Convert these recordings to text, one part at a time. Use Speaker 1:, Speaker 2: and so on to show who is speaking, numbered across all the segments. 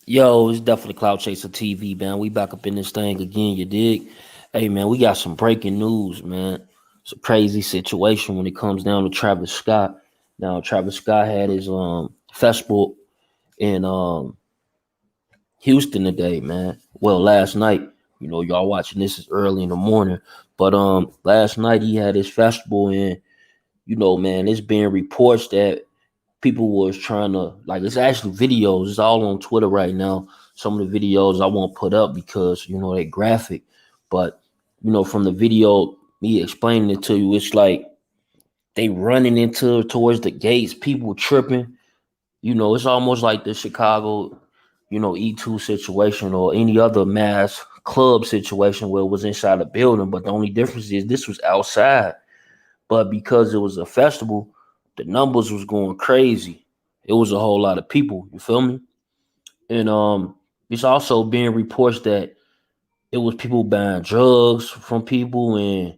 Speaker 1: Yo, it's definitely Cloud Chaser TV, man. We back up in this thing again, you dig? Hey, man, we got some breaking news, man. It's a crazy situation when it comes down to Travis Scott. Now, Travis Scott had his festival in Houston today, man. Well, last night. Y'all watching this is early in the morning, but last night he had his festival, and man, it's being reports that people was trying to like it's actually videos. It's all on Twitter right now. Some of the videos I won't put up because they graphic. But from the video, me explaining it to you, it's like they running into towards the gates, people tripping. It's almost like the Chicago, E2 situation or any other mass club situation where it was inside a building. But the only difference is this was outside. But because it was a festival, the numbers was going crazy. It was a whole lot of people. You feel me? And it's also being reports that it was people buying drugs from people, and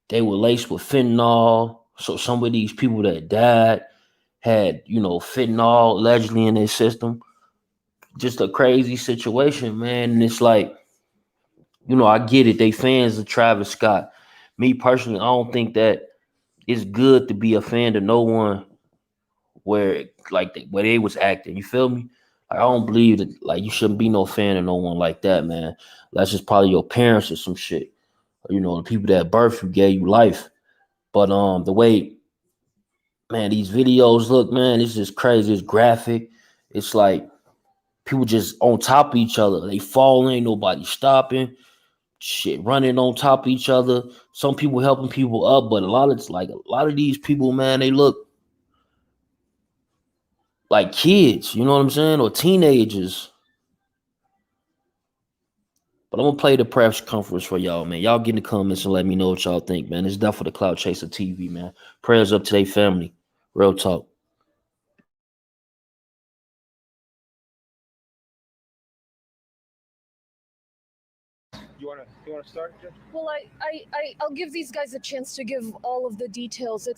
Speaker 1: they were laced with fentanyl. So some of these people that died had fentanyl allegedly in their system. Just a crazy situation, man. And it's like I get it. They fans of Travis Scott. Me personally, I don't think that it's good to be a fan to no one where where they was acting. You feel me? Like, I don't believe that like you shouldn't be no fan of no one like that, man. That's just probably your parents or some shit. The people that birthed you gave you life. But the way man these videos look, man, it's just crazy. It's graphic. It's like people just on top of each other. They falling, ain't nobody stopping. Shit, running on top of each other. Some people helping people up, but a lot of these people, man, they look like kids, you know what I'm saying? Or teenagers. But I'm gonna play the press conference for y'all, man. Y'all get in the comments and let me know what y'all think, man. It's definitely the Cloud Chaser TV, man. Prayers up to their family. Real talk.
Speaker 2: You wanna start? Jeff?
Speaker 3: Well, I'll give these guys a chance to give all of the details.
Speaker 2: Yeah.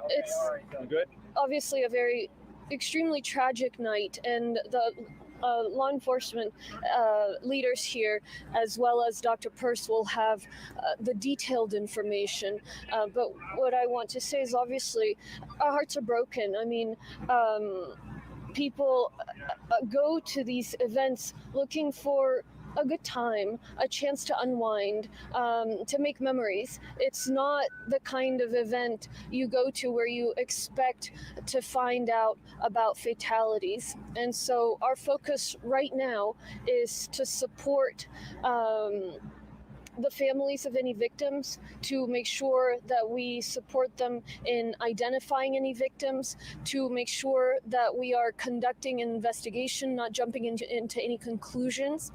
Speaker 3: It's
Speaker 2: You good?
Speaker 3: obviously a very extremely tragic night, and the law enforcement leaders here, as well as Dr. Purse, will have the detailed information. But what I want to say is obviously our hearts are broken. I mean, people go to these events looking for a good time, a chance to unwind, to make memories. It's not the kind of event you go to where you expect to find out about fatalities. And so our focus right now is to support the families of any victims, to make sure that we support them in identifying any victims, to make sure that we are conducting an investigation, not jumping into any conclusions.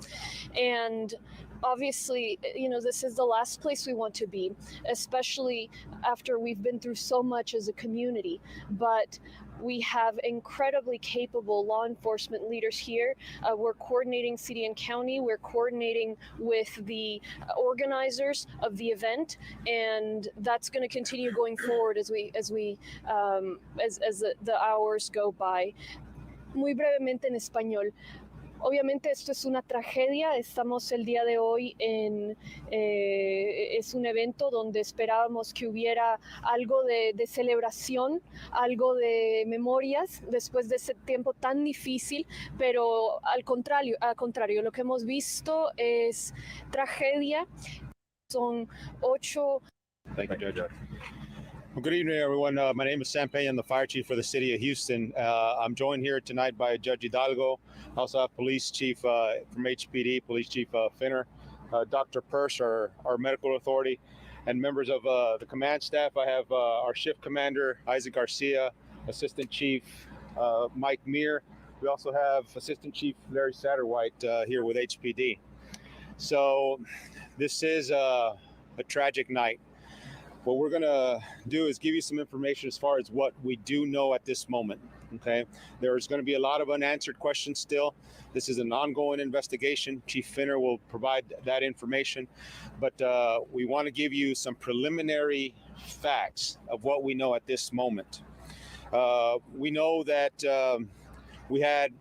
Speaker 3: And obviously, this is the last place we want to be, especially after we've been through so much as a community. But we have incredibly capable law enforcement leaders here. We're coordinating city and county. We're coordinating with the organizers of the event, and that's going to continue going forward as the hours go by. Muy brevemente en español. Obviamente esto es una tragedia, estamos el día de hoy es un evento donde esperábamos que hubiera algo de celebración, algo de memorias después de ese tiempo tan difícil, pero al contrario, lo que hemos visto es tragedia. Son 8.
Speaker 2: Thank you, Judge. Well, good evening, everyone. My name is Sam Peña. I'm the fire chief for the city of Houston. I'm joined here tonight by Judge Hidalgo. I also have Police Chief from HPD, Police Chief Finner, Dr. Purse, our medical authority, and members of the command staff. I have our shift commander, Isaac Garcia, Assistant Chief Mike Meir. We also have Assistant Chief Larry Satterwhite here with HPD. So this is a tragic night. What we're going to do is give you some information as far as what we do know at this moment. Okay, there's going to be a lot of unanswered questions still. This is an ongoing investigation. Chief Finner will provide that information, but we want to give you some preliminary facts of what we know at this moment. We know that We had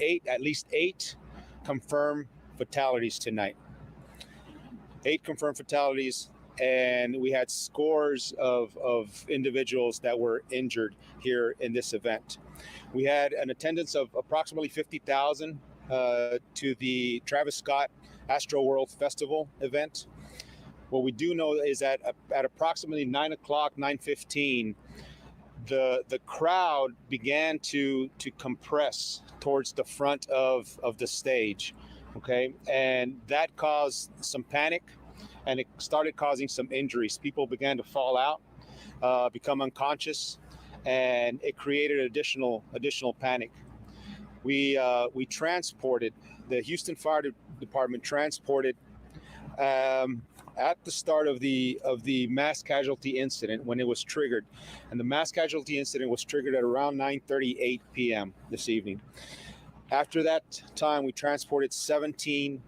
Speaker 2: at least eight confirmed fatalities tonight. 8 confirmed fatalities, and we had scores of individuals that were injured here in this event. We had an attendance of approximately 50,000 to the Travis Scott AstroWorld Festival event. What we do know is that at approximately 9 o'clock, 9:15, the crowd began to compress towards the front of the stage, okay? And that caused some panic, and it started causing some injuries. People began to fall out, become unconscious, and it created additional panic. We transported, the Houston Fire Department transported at the start of the mass casualty incident, when it was triggered, and the mass casualty incident was triggered at around 9:38 p.m. this evening. After that time, we transported 17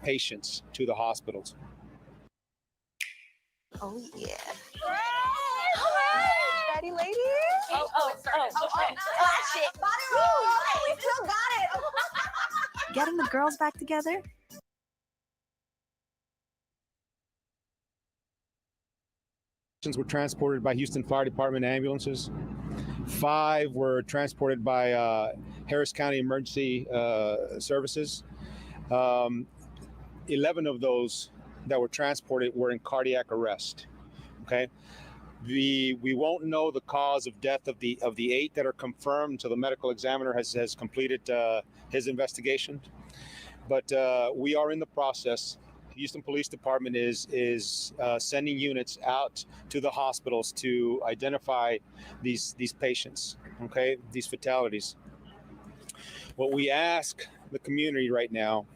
Speaker 2: patients to the hospitals.
Speaker 4: Oh yeah. Hooray! Ready, ladies? Shit. Body roll. We still got it. Getting the girls back together.
Speaker 2: Were transported by Houston Fire Department ambulances. 5 were transported by Harris County Emergency Services. 11 of those that were transported were in cardiac arrest. Okay, we won't know the cause of death of the 8 that are confirmed until the medical examiner has completed his investigation. But we are in the process. Houston Police Department is sending units out to the hospitals to identify these patients, okay, these fatalities. What we ask the community right now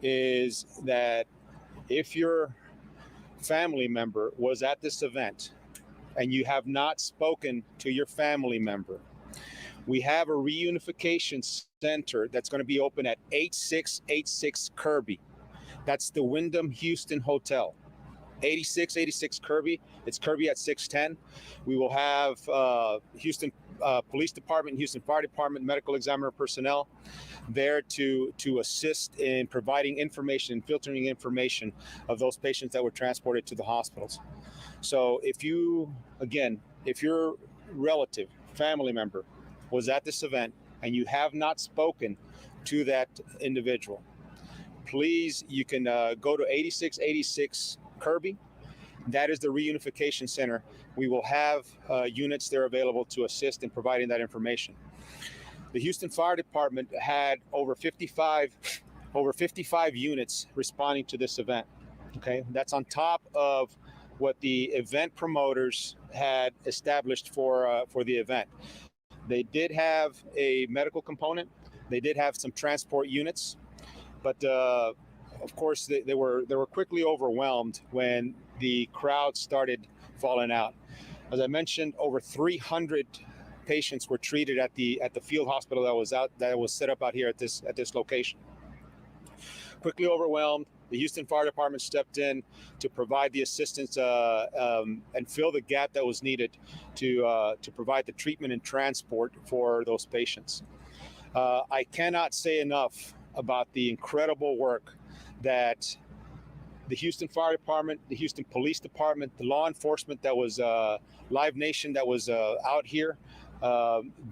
Speaker 2: is that if your family member was at this event and you have not spoken to your family member, we have a reunification center that's going to be open at 8686 Kirby. That's the Wyndham Houston Hotel, 8686 Kirby. It's Kirby at 610. We will have Houston Police Department, Houston Fire Department, medical examiner personnel there to assist in providing information and filtering information of those patients that were transported to the hospitals. So if your relative, family member was at this event and you have not spoken to that individual, please, you can go to 8686 Kirby. That is the reunification center. We will have units there available to assist in providing that information. The Houston Fire Department had over 55 units responding to this event. Okay, that's on top of what the event promoters had established for the event. They did have a medical component. They did have some transport units. But of course, they were quickly overwhelmed when the crowd started falling out. As I mentioned, over 300 patients were treated at the field hospital that was set up out here at this location. Quickly overwhelmed, the Houston Fire Department stepped in to provide the assistance and fill the gap that was needed to provide the treatment and transport for those patients. I cannot say enough about the incredible work that the Houston Fire Department, the Houston Police Department, the law enforcement that was Live Nation that was out here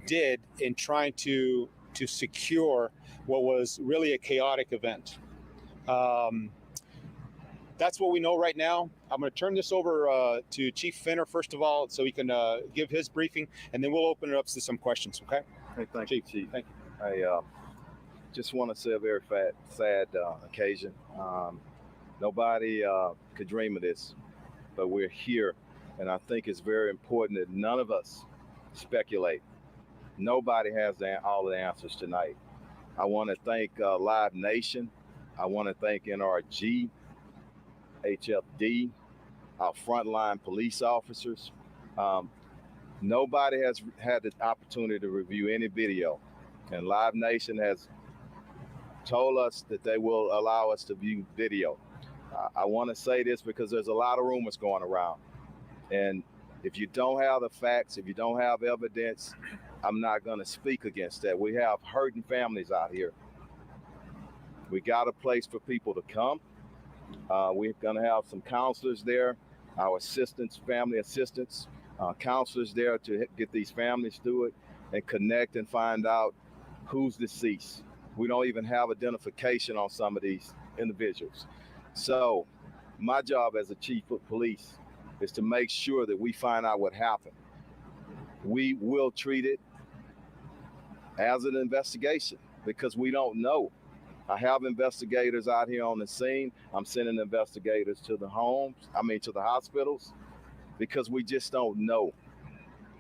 Speaker 2: did in trying to secure what was really a chaotic event. That's what we know right now. I'm going to turn this over to Chief Finner first of all, so he can give his briefing, and then we'll open it up to some questions. Okay?
Speaker 5: Hey, thank you, Chief.
Speaker 2: Thank you.
Speaker 5: I just want to say a very sad occasion. Nobody could dream of this, but we're here, and I think it's very important that none of us speculate. Nobody has all the answers tonight. I want to thank Live Nation. I want to thank NRG, HFD, our frontline police officers. Nobody has had the opportunity to review any video, and Live Nation has told us that they will allow us to view video. I want to say this because there's a lot of rumors going around, and if you don't have the facts, if you don't have evidence, I'm not going to speak against that. We have hurting families out here. We got a place for people to come. We're going to have some counselors there, our assistants, family assistants, counselors there to get these families through it and connect and find out who's deceased. We don't even have identification on some of these individuals. So my job as a chief of police is to make sure that we find out what happened. We will treat it as an investigation because we don't know. I have investigators out here on the scene. I'm sending investigators to the to the hospitals, because we just don't know.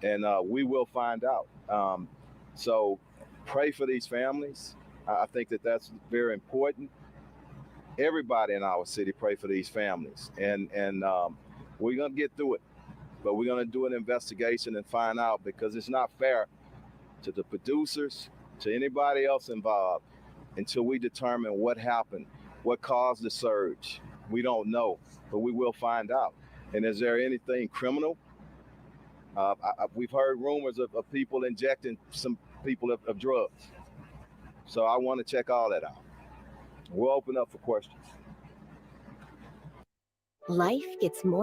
Speaker 5: And we will find out. So pray for these families. I think that that's very important. Everybody in our city pray for these families. And we're going to get through it. But we're going to do an investigation and find out, because it's not fair to the producers, to anybody else involved, until we determine what happened, what caused the surge. We don't know, but we will find out. And is there anything criminal? We've heard rumors of people injecting some people of drugs. So I want to check all that out. We'll open up for questions.
Speaker 6: Life gets more